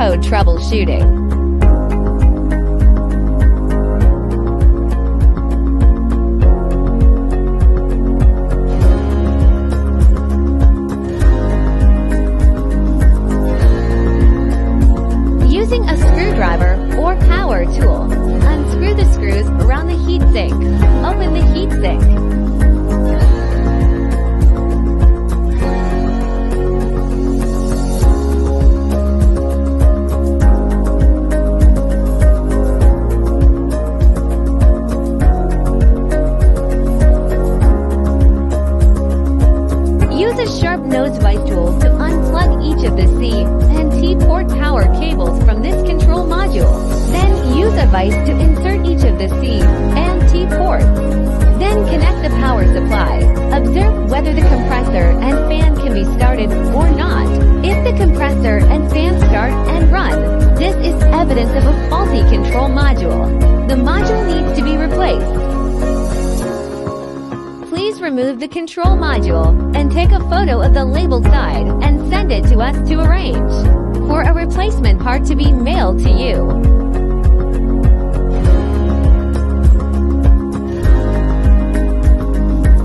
code troubleshooting. Using a screwdriver or power tool, unscrew the screws around the heatsink. Open the heatsink. Use a sharp nose vise tool to unplug each of the C and T port power cables from this control module. Then use a vise to insert each of the C and T ports. Then connect the power supply. Observe whether the compressor and fan can be started or not. If the compressor and fan start and run, this is evidence of a faulty control module. The module needs to be replaced. Please remove the control module and take a photo of the labeled side and send it to us to arrange for a replacement part to be mailed to you.